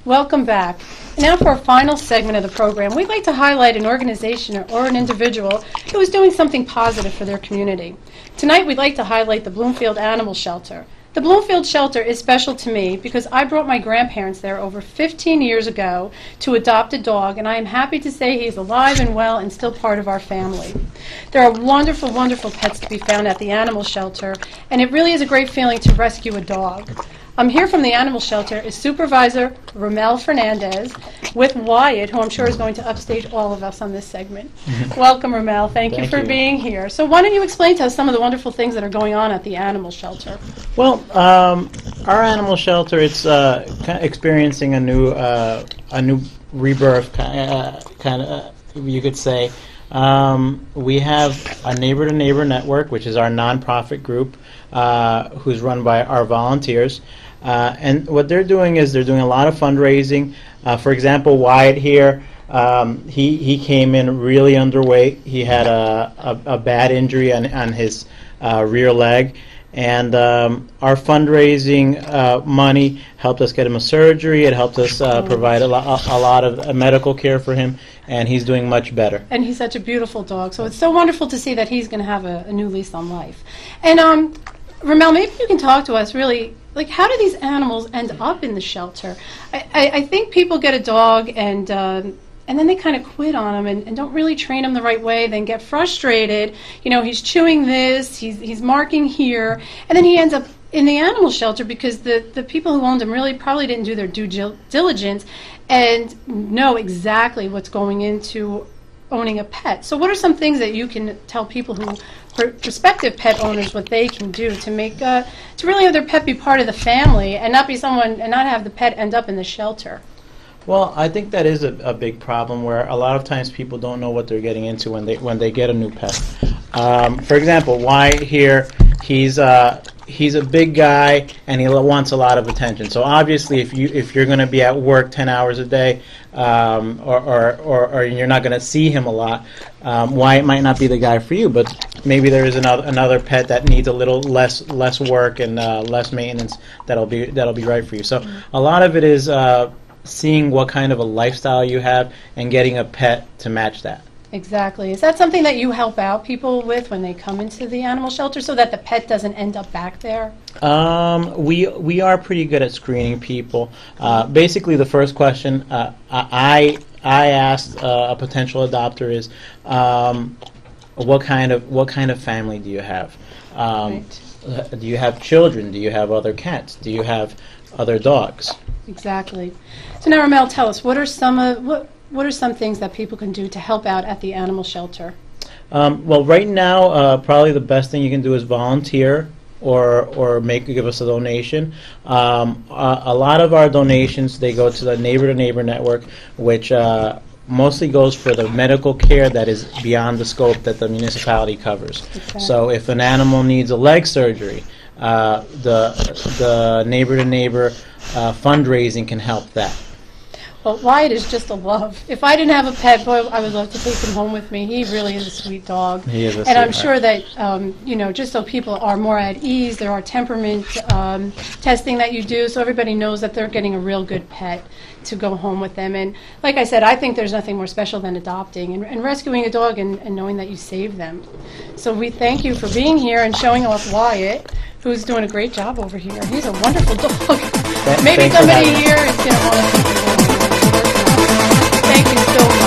Welcome back. Now for our final segment of the program, we'd like to highlight an organization or an individual who is doing something positive for their community. Tonight we'd like to highlight the Bloomfield Animal Shelter. The Bloomfield Shelter is special to me because I brought my grandparents there over 15 years ago to adopt a dog, and I am happy to say he is alive and well and still part of our family. There are wonderful, wonderful pets to be found at the animal shelter, and it really is a great feeling to rescue a dog. I'm here from the animal shelter is Supervisor Ramel Fernandez with Wyatt, who I'm sure is going to upstage all of us on this segment. Welcome, Ramel. Thank you for being here. So why don't you explain to us some of the wonderful things that are going on at the animal shelter? Well, our animal shelter, it's experiencing a new rebirth, kind of, you could say. We have a neighbor-to-neighbor network, which is our nonprofit group, who's run by our volunteers. And what they're doing is they're doing a lot of fundraising. For example, Wyatt here, he came in really underweight. He had a bad injury on his rear leg. And our fundraising money helped us get him a surgery. It helped us provide a lot of medical care for him, and he's doing much better. And he's such a beautiful dog, so it's so wonderful to see that he's going to have a new lease on life. And Ramel, maybe you can talk to us really, like, how do these animals end up in the shelter? I think people get a dog and then they kind of quit on him and don't really train him the right way, then get frustrated. You know, he's chewing this, he's marking here, and then he ends up in the animal shelter because the people who owned him really probably didn't do their due diligence and know exactly what's going into owning a pet. So what are some things that you can tell people who, prospective pet owners, what they can do to make to really have their pet be part of the family and not be someone and not have the pet end up in the shelter? Well, I think that is a big problem where a lot of times people don't know what they're getting into when they get a new pet. For example, Wyatt here, he's a big guy and he wants a lot of attention. So obviously, if you're going to be at work 10 hours a day, or you're not going to see him a lot, Wyatt might not be the guy for you. But maybe there is another pet that needs a little less work and less maintenance that'll be right for you. So a lot of it is seeing what kind of a lifestyle you have and getting a pet to match that. Exactly. Is that something that you help out people with when they come into the animal shelter so that the pet doesn't end up back there? We are pretty good at screening people. Basically, the first question I asked a potential adopter is, what kind of family do you have? Right. Do you have children? Do you have other cats? Do you have other dogs? Exactly. So now, Ramel, tell us, what are some things that people can do to help out at the animal shelter? Well, right now, probably the best thing you can do is volunteer or give us a donation. A lot of our donations, they go to the neighbor-to-neighbor network, which mostly goes for the medical care that is beyond the scope that the municipality covers. Exactly. So if an animal needs a leg surgery, the neighbor-to-neighbor fundraising can help that. Well, Wyatt is just a love. If I didn't have a pet, boy, I would love to take him home with me. He really is a sweet dog. He is a and I'm sweetheart. sure that, just so people are more at ease, there are temperament testing that you do, so everybody knows that they're getting a real good pet to go home with them. And like I said, I think there's nothing more special than adopting and rescuing a dog and knowing that you saved them. So we thank you for being here and showing off Wyatt, who's doing a great job over here. He's a wonderful dog. Maybe somebody here is going to want to take him home. Thank you so much.